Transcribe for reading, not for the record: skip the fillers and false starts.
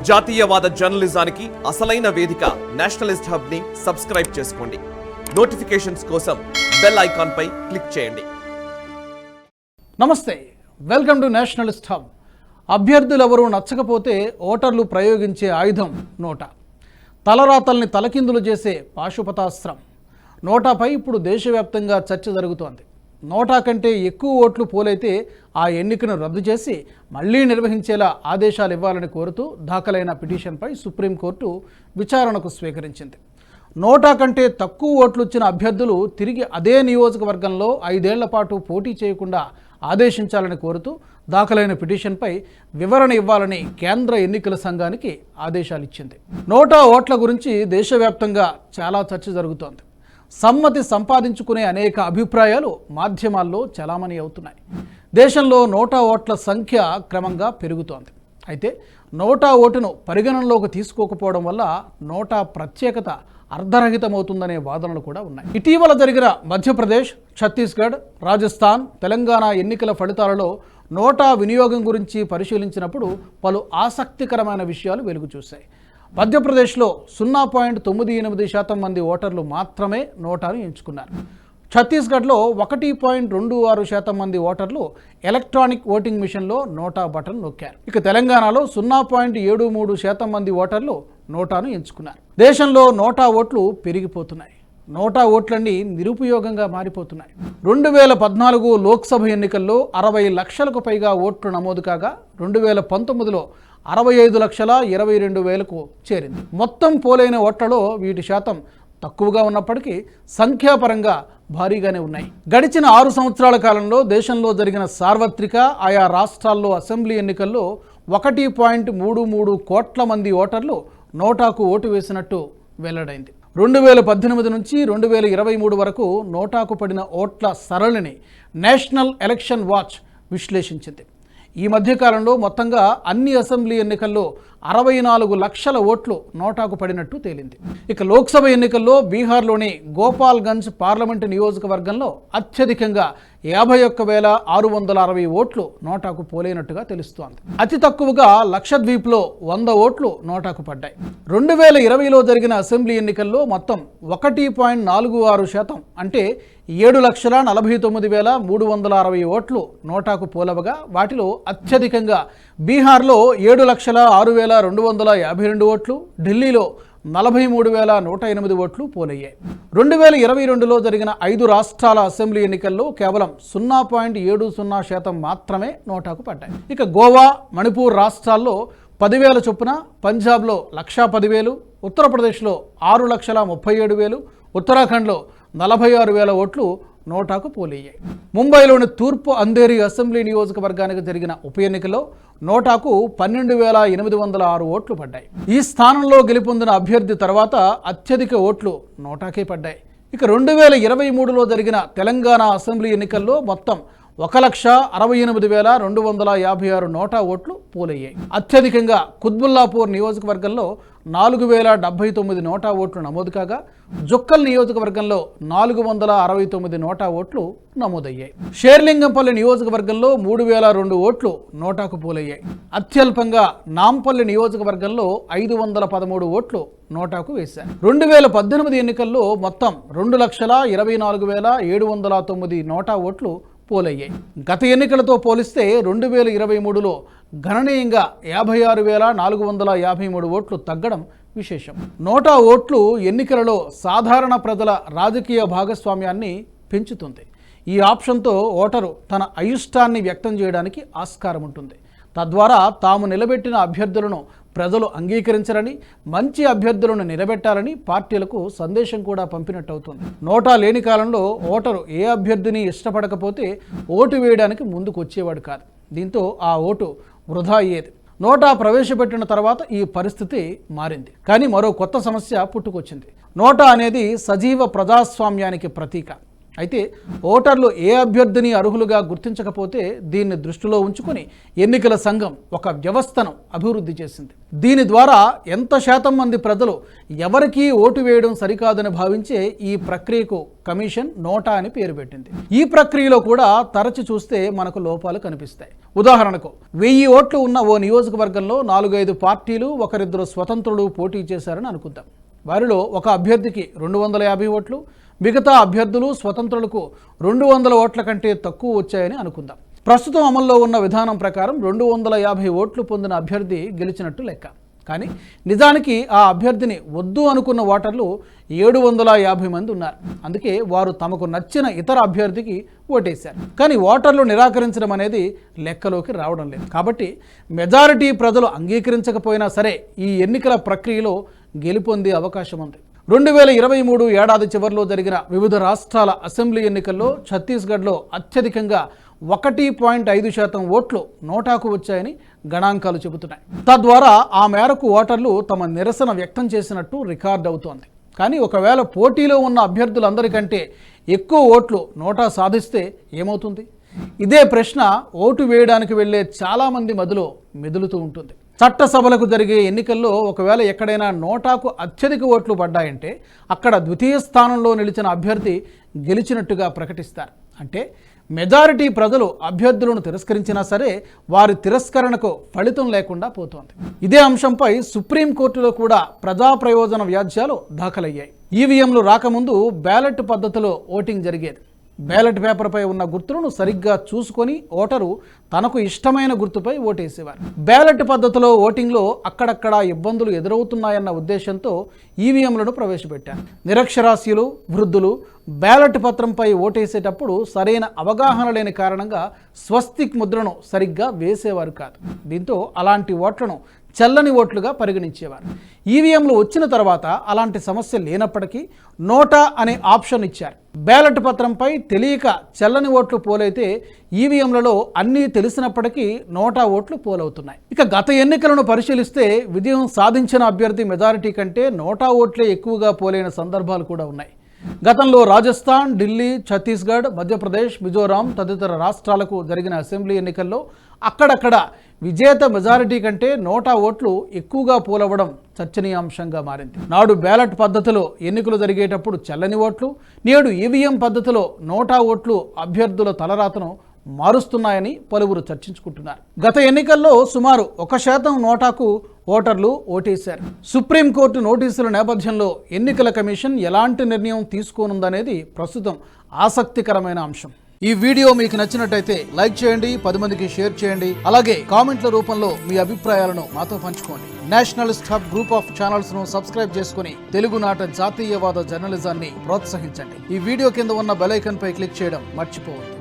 జాతీయవాద జర్నలిజానికి అసలైన వేదిక నేషనలిస్ట్ హబ్ ని సబ్స్క్రైబ్ చేసుకోండి. నోటిఫికేషన్స్ కోసం బెల్ ఐకాన్ పై క్లిక్ చేయండి. నమస్తే, వెల్కమ్ టు నేషనలిస్ట్ హబ్. అభ్యర్థులెవరూ నచ్చకపోతే ఓటర్లు ప్రయోగించే ఆయుధం నోటా. తలరాతల్ని తలకిందులు చేసే పాశుపతాస్త్రం నోటాపై ఇప్పుడు దేశవ్యాప్తంగా చర్చ జరుగుతోంది. నోటా కంటే ఎక్కువ ఓట్లు పోలైతే ఆ ఎన్నికను రద్దు చేసి మళ్లీ నిర్వహించేలా ఆదేశాలు ఇవ్వాలని కోరుతూ దాఖలైన పిటిషన్పై సుప్రీంకోర్టు విచారణకు స్వీకరించింది. నోటా కంటే తక్కువ ఓట్లు వచ్చిన అభ్యర్థులు తిరిగి అదే నియోజకవర్గంలో 5 ఏళ్ల పాటు పోటీ చేయకుండా ఆదేశించాలని కోరుతూ దాఖలైన పిటిషన్పై వివరణ ఇవ్వాలని కేంద్ర ఎన్నికల సంఘానికి ఆదేశాలు ఇచ్చింది. నోటా ఓట్ల గురించి దేశవ్యాప్తంగా చాలా చర్చ జరుగుతోంది. సమ్మతి సంపాదించుకునే అనేక అభిప్రాయాలు మాధ్యమాల్లో చలామణి అవుతున్నాయి. దేశంలో నోటా ఓట్ల సంఖ్య క్రమంగా పెరుగుతోంది. అయితే నోటా ఓటును పరిగణనలోకి తీసుకోకపోవడం వల్ల నోటా ప్రత్యేకత అర్ధరహితమవుతుందనే వాదనలు కూడా ఉన్నాయి. ఇటీవల జరిగిన మధ్యప్రదేశ్, ఛత్తీస్గఢ్, రాజస్థాన్, తెలంగాణ ఎన్నికల ఫలితాలలో నోటా వినియోగం గురించి పరిశీలించినప్పుడు పలు ఆసక్తికరమైన విషయాలు వెలుగు చూశాయి. మధ్యప్రదేశ్లో 0.98% మంది ఓటర్లు మాత్రమే నోటాను ఎంచుకున్నారు. ఛత్తీస్గఢ్లో 1.26% మంది ఓటర్లు ఎలక్ట్రానిక్ ఓటింగ్ మిషన్లో నోటా బటన్ నొక్కారు. ఇక తెలంగాణలో 0.73% మంది ఓటర్లు నోటాను ఎంచుకున్నారు. దేశంలో నోటా ఓట్లు పెరిగిపోతున్నాయి. నోటా ఓట్లన్నీ నిరుపయోగంగా మారిపోతున్నాయి. 2014 లోక్సభ ఎన్నికల్లో 60 లక్షలకు పైగా ఓట్లు నమోదు కాగా 2019లో 65,22,000కు చేరింది. మొత్తం పోలైన ఓట్లలో వీటి శాతం తక్కువగా ఉన్నప్పటికీ సంఖ్యాపరంగా భారీగానే ఉన్నాయి. గడిచిన 6 సంవత్సరాల కాలంలో దేశంలో జరిగిన సార్వత్రిక ఆయా రాష్ట్రాల్లో అసెంబ్లీ ఎన్నికల్లో 1.33 కోట్ల మంది ఓటర్లు నోటాకు ఓటు వేసినట్టు వెల్లడైంది. 2018 నుంచి 2023 వరకు నోటాకు పడిన ఓట్ల సరళిని నేషనల్ ఎలక్షన్ వాచ్ విశ్లేషించింది. ఈ మధ్యకాలంలో మొత్తంగా అన్ని అసెంబ్లీ ఎన్నికల్లో 64 లక్షల ఓట్లు నోటాకు పడినట్టు తేలింది. ఇక లోక్సభ ఎన్నికల్లో బీహార్లోని గోపాల్గంజ్ పార్లమెంటు నియోజకవర్గంలో అత్యధికంగా 51,660 ఓట్లు నోటాకు పోలైనట్టుగా తెలుస్తోంది. అతి తక్కువగా లక్షద్వీప్లో 100 ఓట్లు నోటాకు పడ్డాయి. 2020లో జరిగిన అసెంబ్లీ ఎన్నికల్లో మొత్తం 1.46% అంటే 7,49,360 ఓట్లు నోటాకు పోలవగా వాటిలో అత్యధికంగా బీహార్లో 7,06,252 ఓట్లు, ఢిల్లీలో 43,108 ఓట్లు పోలయ్యాయి. 2022లో జరిగిన 5 రాష్ట్రాల అసెంబ్లీ ఎన్నికల్లో కేవలం 0.70% మాత్రమే నోటాకు పడ్డాయి. ఇక గోవా, మణిపూర్ రాష్ట్రాల్లో 10,000 చొప్పున, పంజాబ్లో 1,10,000, ఉత్తరప్రదేశ్లో 6,37,000, ఉత్తరాఖండ్లో 46,000 ఓట్లు నోటాకు పోలయ్యాయి. ముంబైలోని తూర్పు అంధేరి అసెంబ్లీ నియోజకవర్గానికి జరిగిన ఉప ఎన్నికలో నోటాకు 12,806 ఓట్లు పడ్డాయి. ఈ స్థానంలో గెలుపొందిన అభ్యర్థి తర్వాత అత్యధిక ఓట్లు నోటాకే పడ్డాయి. ఇక 2023లో జరిగిన తెలంగాణ అసెంబ్లీ ఎన్నికల్లో మొత్తం 1,68,256 నోటా ఓట్లు పోలయ్యాయి. అత్యధికంగా కుత్బుల్లాపూర్ నియోజకవర్గంలో 4,079 నోటా ఓట్లు నమోదు కాగా జుక్కల్ నియోజకవర్గంలో 469 నోటా ఓట్లు నమోదయ్యాయి. షేర్లింగంపల్లి నియోజకవర్గంలో 3,002 ఓట్లు నోటాకు పోలయ్యాయి. అత్యల్పంగా నాంపల్లి నియోజకవర్గంలో 513 ఓట్లు నోటాకు వేశారు. 2018 ఎన్నికల్లో మొత్తం 2,24,709 నోటా ఓట్లు పోలయ్యాయి. గత ఎన్నికలతో పోలిస్తే 2023లో గణనీయంగా 56,453 ఓట్లు తగ్గడం విశేషం. నోటా ఓట్లు ఎన్నికలలో సాధారణ ప్రజల రాజకీయ భాగస్వామ్యాన్ని పెంచుతుంది. ఈ ఆప్షన్తో ఓటరు తన అయిష్టాన్ని వ్యక్తం చేయడానికి ఆస్కారం ఉంటుంది. తద్వారా తాము నిలబెట్టిన అభ్యర్థులను ప్రజలు అంగీకరించాలని, మంచి అభ్యర్థులను నిలబెట్టాలని పార్టీలకు సందేశం కూడా పంపినట్టు అవుతుంది. నోటా లేని కాలంలో ఓటరు ఏ అభ్యర్థిని ఇష్టపడకపోతే ఓటు వేయడానికి ముందుకు వచ్చేవాడు కాదు. దీంతో ఆ ఓటు వృధా అయ్యేది. నోటా ప్రవేశపెట్టిన తర్వాత ఈ పరిస్థితి మారింది. కానీ మరో కొత్త సమస్య పుట్టుకొచ్చింది. నోటా అనేది సజీవ ప్రజాస్వామ్యానికి ప్రతీక. అయితే ఓటర్లు ఏ అభ్యర్థిని అర్హులుగా గుర్తించకపోతే దీన్ని దృష్టిలో ఉంచుకొని ఎన్నికల సంఘం ఒక వ్యవస్థను అభివృద్ధి చేసింది. దీని ద్వారా ఎంత శాతం మంది ప్రజలు ఎవరికీ ఓటు వేయడం సరికాదని భావించే ఈ ప్రక్రియకు కమిషన్ నోటా అని పేరు పెట్టింది. ఈ ప్రక్రియలో కూడా తరచి చూస్తే మనకు లోపాలు కనిపిస్తాయి. ఉదాహరణకు 1000 ఓట్లు ఉన్న ఓ నియోజకవర్గంలో 4-5 పార్టీలు 1-2 స్వతంత్రులు పోటీ చేశారని అనుకుందాం. వారిలో ఒక అభ్యర్థికి 250 ఓట్లు, మిగతా అభ్యర్థులు స్వతంత్రులకు 200 ఓట్ల కంటే తక్కువ వచ్చాయని అనుకుందాం. ప్రస్తుతం అమల్లో ఉన్న విధానం ప్రకారం 250 ఓట్లు పొందిన అభ్యర్థి గెలిచినట్టు లెక్క. కానీ నిజానికి ఆ అభ్యర్థిని వద్దు అనుకున్న ఓటర్లు 750 మంది ఉన్నారు. అందుకే వారు తమకు నచ్చిన ఇతర అభ్యర్థికి ఓటేశారు. కానీ ఓటర్లు నిరాకరించడం అనేది లెక్కలోకి రావడం లేదు. కాబట్టి మెజారిటీ ప్రజలు అంగీకరించకపోయినా సరే ఈ ఎన్నికల ప్రక్రియలో గెలుపొందే అవకాశం ఉంది. 2023 ఏడాది చివరిలో జరిగిన వివిధ రాష్ట్రాల అసెంబ్లీ ఎన్నికల్లో ఛత్తీస్గఢ్లో అత్యధికంగా 1.5% ఓట్లు నోటాకు వచ్చాయని గణాంకాలు చెబుతున్నాయి. తద్వారా ఆ మేరకు ఓటర్లు తమ నిరసన వ్యక్తం చేసినట్టు రికార్డ్ అవుతోంది. కానీ ఒకవేళ పోటీలో ఉన్న అభ్యర్థులందరికంటే ఎక్కువ ఓట్లు నోటా సాధిస్తే ఏమవుతుంది? ఇదే ప్రశ్న ఓటు వేయడానికి వెళ్లే చాలామంది మధ్యలో మెదులుతూ ఉంటుంది. చట్టసభలకు జరిగే ఎన్నికల్లో ఒకవేళ ఎక్కడైనా నోటాకు అత్యధిక ఓట్లు పడ్డాయంటే అక్కడ ద్వితీయ స్థానంలో నిలిచిన అభ్యర్థి గెలిచినట్టుగా ప్రకటిస్తారు. అంటే మెజారిటీ ప్రజలు అభ్యర్థులను తిరస్కరించినా సరే వారి తిరస్కరణకు ఫలితం లేకుండా పోతోంది. ఇదే అంశంపై సుప్రీంకోర్టులో కూడా ప్రజా ప్రయోజన వ్యాజ్యాలు దాఖలయ్యాయి. ఈవీఎంలు రాకముందు బ్యాలెట్ పద్ధతిలో ఓటింగ్ జరిగేది. బ్యాలెట్ పేపర్పై ఉన్న గుర్తులను సరిగ్గా చూసుకొని ఓటరు తనకు ఇష్టమైన గుర్తుపై ఓటేసేవారు. బ్యాలెట్ పద్ధతిలో ఓటింగ్లో అక్కడక్కడ ఇబ్బందులు ఎదురవుతున్నాయన్న ఉద్దేశంతో ఈవీఎంలను ప్రవేశపెట్టారు. నిరక్షరాస్యులు, వృద్ధులు బ్యాలెట్ పత్రంపై ఓటేసేటప్పుడు సరైన అవగాహన లేని కారణంగా స్వస్తిక్ ముద్రను సరిగ్గా వేసేవారు కాదు. దీంతో అలాంటి ఓట్లను చెల్లని ఓట్లుగా పరిగణించేవారు. ఈవీఎంలు వచ్చిన తర్వాత అలాంటి సమస్య లేనప్పటికీ నోటా అనే ఆప్షన్ ఇచ్చారు. బ్యాలెట్ పత్రంపై తెలియక చెల్లని ఓట్లు పోలైతే ఈవీఎంలలో అన్నీ తెలిసినప్పటికీ నోటా ఓట్లు పోలవుతున్నాయి. ఇక గత ఎన్నికలను పరిశీలిస్తే విజయం సాధించిన అభ్యర్థి మెజారిటీ కంటే నోటా ఓట్లే ఎక్కువగా పోలైన సందర్భాలు కూడా ఉన్నాయి. గతంలో రాజస్థాన్, ఢిల్లీ, ఛత్తీస్గఢ్, మధ్యప్రదేశ్, మిజోరాం తదితర రాష్ట్రాలకు జరిగిన అసెంబ్లీ ఎన్నికల్లో అక్కడక్కడ విజేత మెజారిటీ కంటే నోటా ఓట్లు ఎక్కువగా పోలవడం చర్చనీయాంశంగా మారింది. నాడు బ్యాలెట్ పద్ధతిలో ఎన్నికలు జరిగేటప్పుడు చెల్లని ఓట్లు, నేడు ఈవీఎం పద్ధతిలో నోటా ఓట్లు అభ్యర్థుల తలరాతను మారుస్తున్నాయని పలువురు చర్చించుకుంటున్నారు. గత ఎన్నికల్లో సుమారు 1% నోటాకు ఓటర్లు ఓటేశారు. సుప్రీంకోర్టు నోటీసుల నేపథ్యంలో ఎన్నికల కమిషన్ ఎలాంటి నిర్ణయం తీసుకోనుందనేది ప్రస్తుతం ఆసక్తికరమైన అంశం. ఈ వీడియో మీకు నచ్చినట్టయితే లైక్ చేయండి, 10 మందికి షేర్ చేయండి. అలాగే కామెంట్ల రూపంలో మీ అభిప్రాయాలను మాతో పంచుకోండి. Nationalist hub group of channels ను సబ్స్క్రైబ్ చేసుకుని తెలుగునాట జాతీయవాద జర్నలిజాన్ని ప్రోత్సహించండి. ఈ వీడియో కింద ఉన్న బెల్ ఐకాన్ పై క్లిక్ చేయడం మర్చిపోవద్దు.